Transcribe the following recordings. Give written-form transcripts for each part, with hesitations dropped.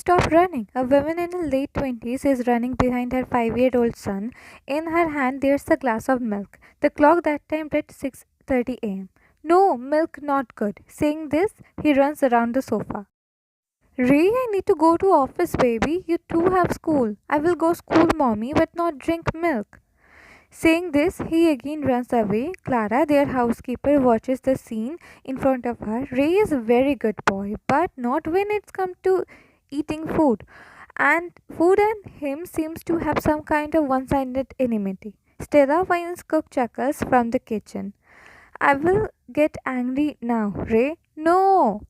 stop running. A woman in her late 20s is running behind her 5-year-old son. In her hand, there's a glass of milk. The clock that time read 6:30 a.m. No, milk not good. Saying this, he runs around the sofa. Ray, I need to go to office, baby. You too have school. I will go school, mommy, but not drink milk. Saying this, he again runs away. Clara, their housekeeper, watches the scene in front of her. Ray is a very good boy, but not when it's come to eating food. And food and him seems to have some kind of one-sided enmity. Stella finds cook chuckles from the kitchen. I will get angry now, Ray. No!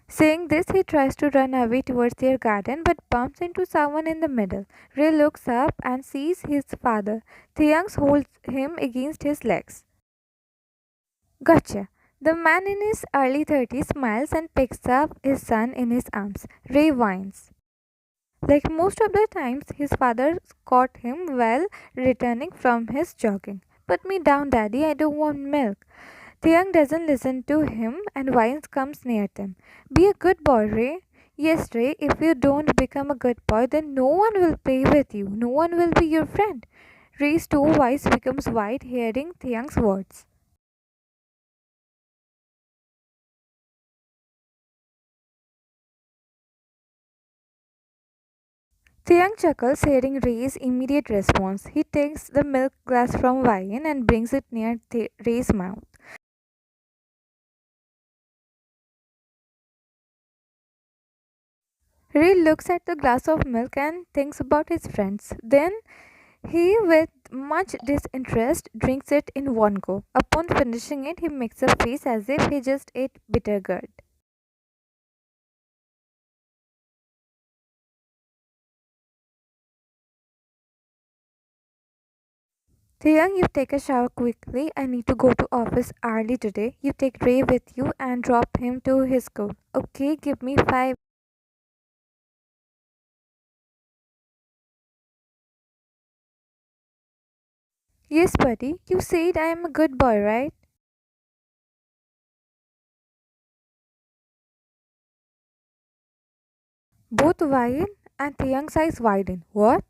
Saying this, he tries to run away towards their garden but bumps into someone in the middle. Ray looks up and sees his father. Taehyung holds him against his legs. Gotcha. The man in his early 30s smiles and picks up his son in his arms. Ray whines. Like most of the times, his father caught him while returning from his jogging. Put me down, daddy, I don't want milk. Taeyang doesn't listen to him and Vines comes near them. Be a good boy, Ray. Yes, Ray, if you don't become a good boy, then no one will play with you. No one will be your friend. Ray's two eyes becomes wide hearing Taeyang's words. Taeyang chuckles hearing Ray's immediate response. He takes the milk glass from Vine and brings it near Ray's mouth. Ray looks at the glass of milk and thinks about his friends. Then he, with much disinterest, drinks it in one go. Upon finishing it, he makes a face as if he just ate bitter gourd. Taeyang, you take a shower quickly. I need to go to office early today. You take Ray with you and drop him to his school. Okay, give me 5. Yes, buddy. You said I am a good boy, right? Both widen and Taeyang's eyes widen. What?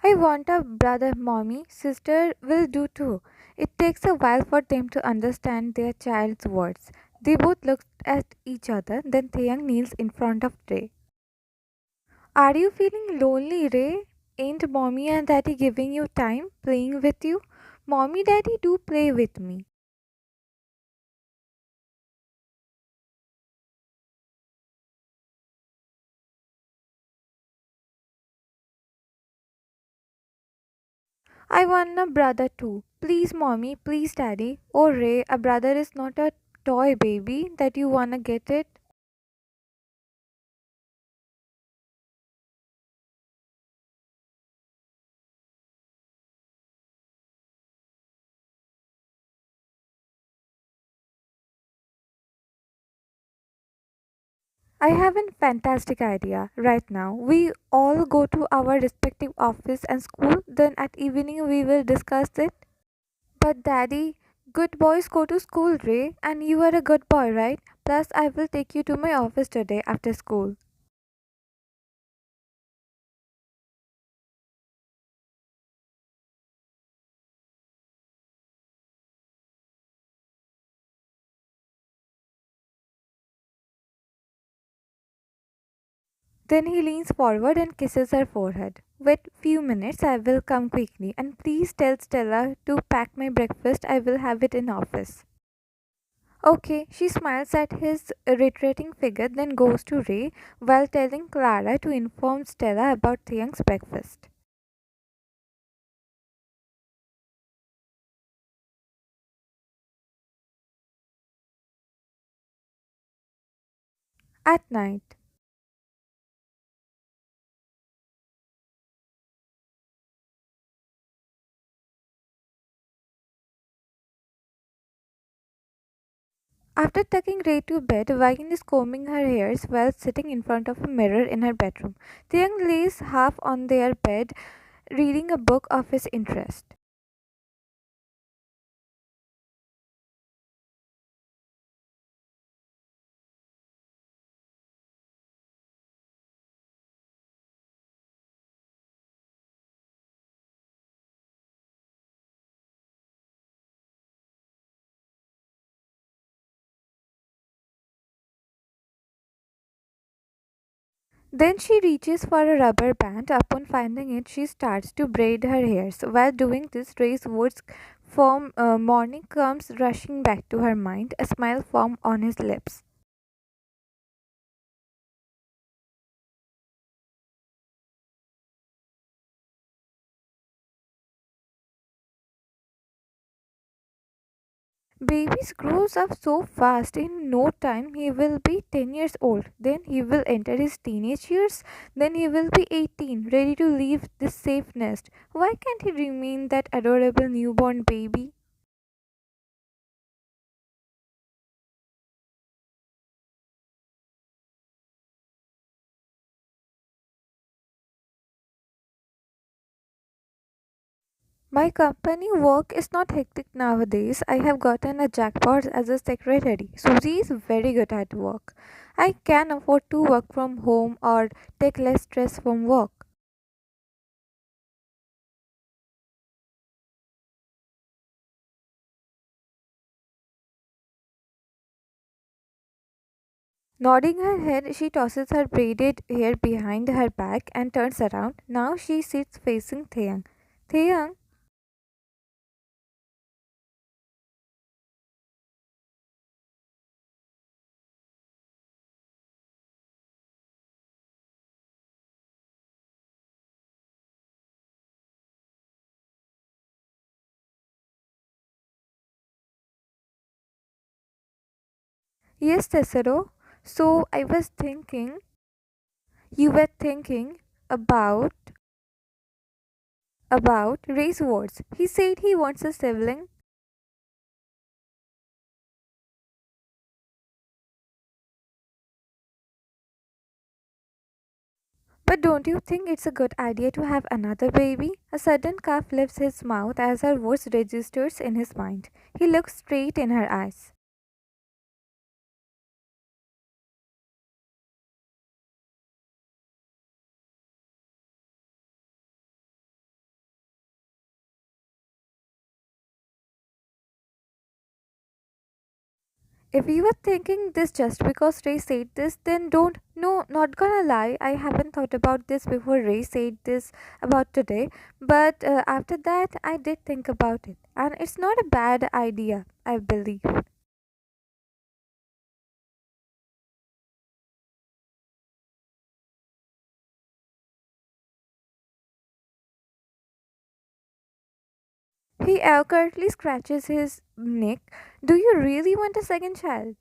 I want a brother, mommy. Sister will do too. It takes a while for them to understand their child's words. They both look at each other, then Taeyang kneels in front of Ray. Are you feeling lonely, Ray? Ain't mommy and daddy giving you time, playing with you? Mommy, daddy do play with me. I want a brother too. Please, mommy, please, daddy. Oh, Ray, a brother is not a toy baby that you wanna get it. I have a fantastic idea right now. We all go to our respective office and school, then at evening we will discuss it. But daddy, good boys go to school, Ray, and you are a good boy, right? Plus I will take you to my office today after school. Then he leans forward and kisses her forehead. Wait few minutes, I will come quickly, and please tell Stella to pack my breakfast. I will have it in office. Okay, she smiles at his retreating figure, then goes to Ray while telling Clara to inform Stella about the young's breakfast. At night, after tucking Ray to bed, Vine is combing her hairs while sitting in front of a mirror in her bedroom. The young lays half on their bed, reading a book of his interest. Then she reaches for a rubber band. Upon finding it, she starts to braid her hairs. While doing this, Ray's words from morning comes rushing back to her mind, a smile formed on his lips. Babies grows up so fast. In no time, he will be 10 years old. Then he will enter his teenage years. Then he will be 18, ready to leave this safe nest. Why can't he remain that adorable newborn baby? My company work is not hectic nowadays. I have gotten a jackpot as a secretary. Susie is very good at work. I can afford to work from home or take less stress from work. Nodding her head, she tosses her braided hair behind her back and turns around. Now she sits facing Taehyung. Taehyung, yes, Tesoro. So I was thinking, you were thinking about Ray's words. He said he wants a sibling. But don't you think it's a good idea to have another baby? A sudden cough lifts his mouth as her words registers in his mind. He looks straight in her eyes. If you were thinking this just because Ray said this, then don't. No, not gonna lie. I haven't thought about this before Ray said this about today. But after that, I did think about it. And it's not a bad idea, I believe. He awkwardly scratches his neck. Do you really want a second child?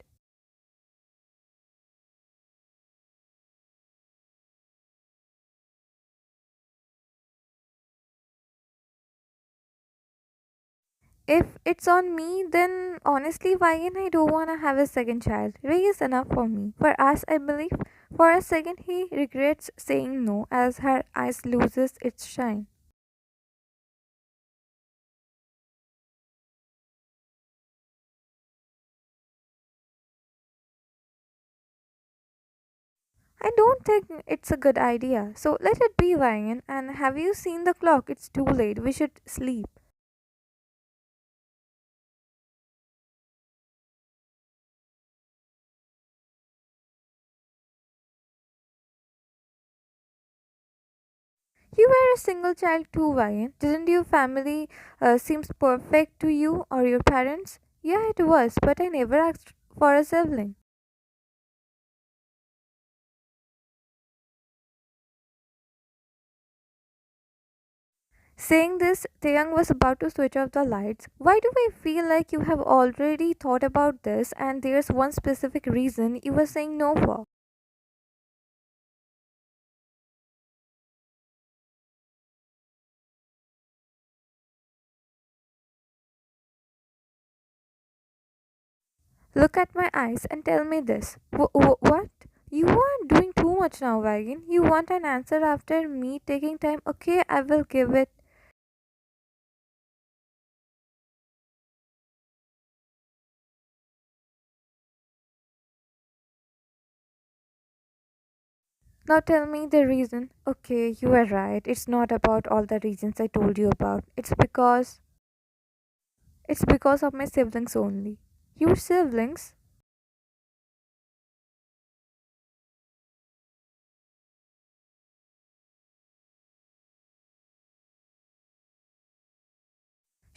If it's on me, then honestly, Ryan, I don't want to have a second child. Ray is enough for me. For us, I believe. For a second, he regrets saying no as her eyes loses its shine. I don't think it's a good idea. So let it be, Ryan. And have you seen the clock? It's too late. We should sleep. You were a single child too, Ryan. Didn't your family seems perfect to you or your parents? Yeah, it was, but I never asked for a sibling. Saying this, Taeyang was about to switch off the lights. Why do I feel like you have already thought about this and there's one specific reason you were saying no for? Look at my eyes and tell me this. What? You are doing too much now, Wagon. You want an answer after me taking time? Okay, I will give it. Now tell me the reason. Okay, you are right. It's not about all the reasons I told you about. It's because of my siblings only. Your siblings?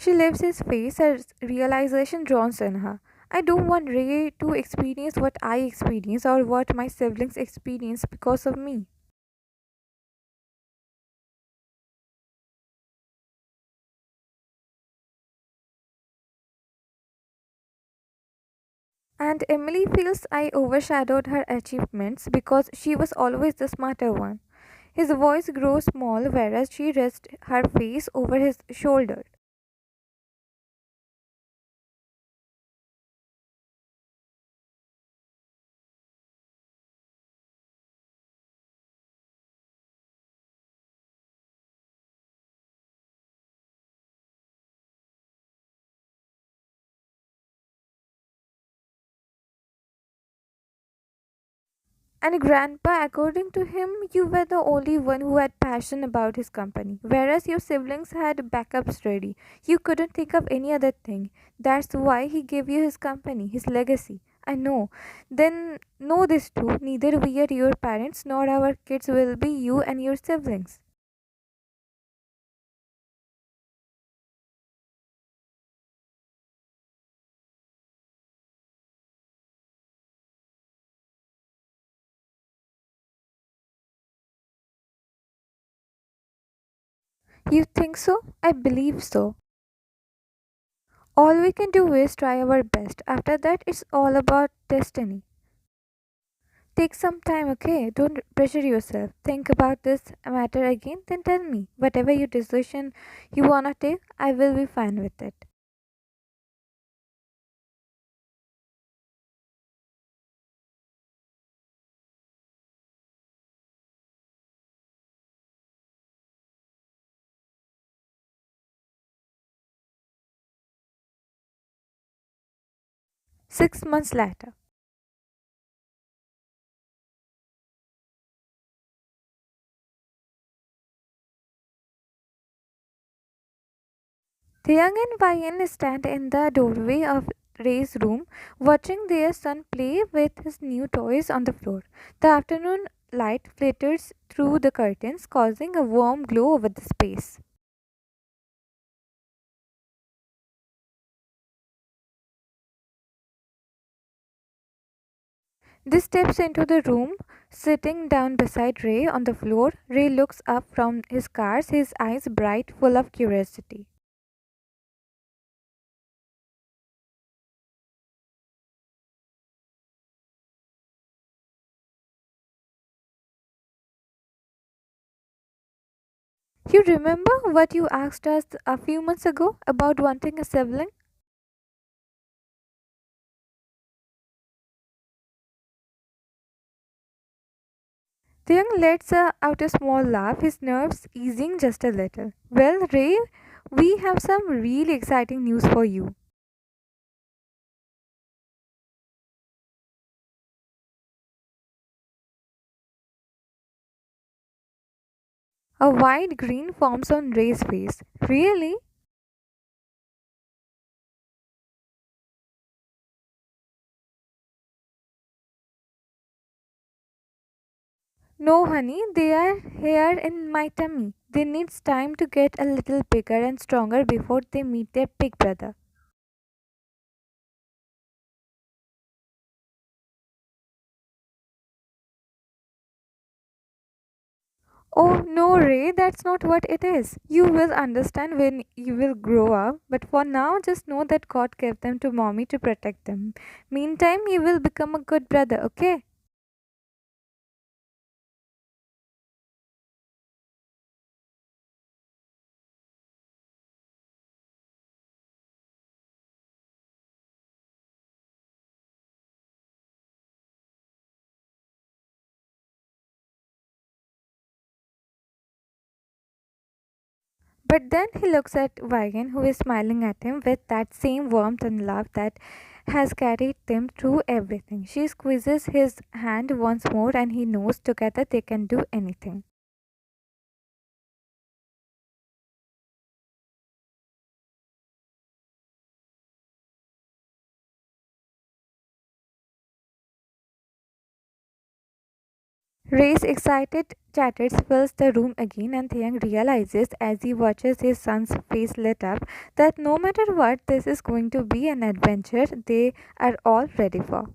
She lifts his face as realization dawns on her. I don't want Ray to experience what I experience or what my siblings experience because of me. And Emily feels I overshadowed her achievements because she was always the smarter one. His voice grows small whereas she rests her face over his shoulder. And Grandpa, according to him, you were the only one who had passion about his company, whereas your siblings had backups ready. You couldn't think of any other thing. That's why he gave you his company, his legacy. I know. Then know this too. Neither we are your parents nor our kids will be you and your siblings. You think so? I believe so. All we can do is try our best. After that, it's all about destiny. Take some time, okay? Don't pressure yourself. Think about this matter again, then tell me. Whatever your decision you wanna take, I will be fine with it. 6 months later. Taeyang and Bayan stand in the doorway of Ray's room, watching their son play with his new toys on the floor. The afternoon light filters through the curtains, causing a warm glow over the space. This steps into the room, sitting down beside Ray on the floor. Ray looks up from his cars, his eyes bright, full of curiosity. You remember what you asked us a few months ago about wanting a sibling? The young lets out a small laugh, his nerves easing just a little. Well, Ray, we have some really exciting news for you. A wide grin forms on Ray's face. Really? No, honey, they are here in my tummy. They need time to get a little bigger and stronger before they meet their big brother. Oh, no, Ray, that's not what it is. You will understand when you will grow up, but for now, just know that God gave them to mommy to protect them. Meantime, you will become a good brother, okay? But then he looks at Vigan, who is smiling at him with that same warmth and love that has carried them through everything. She squeezes his hand once more, and he knows together they can do anything. Ray's excited chatters fills the room again, and Taehyung realizes as he watches his son's face lit up that no matter what, this is going to be an adventure they are all ready for.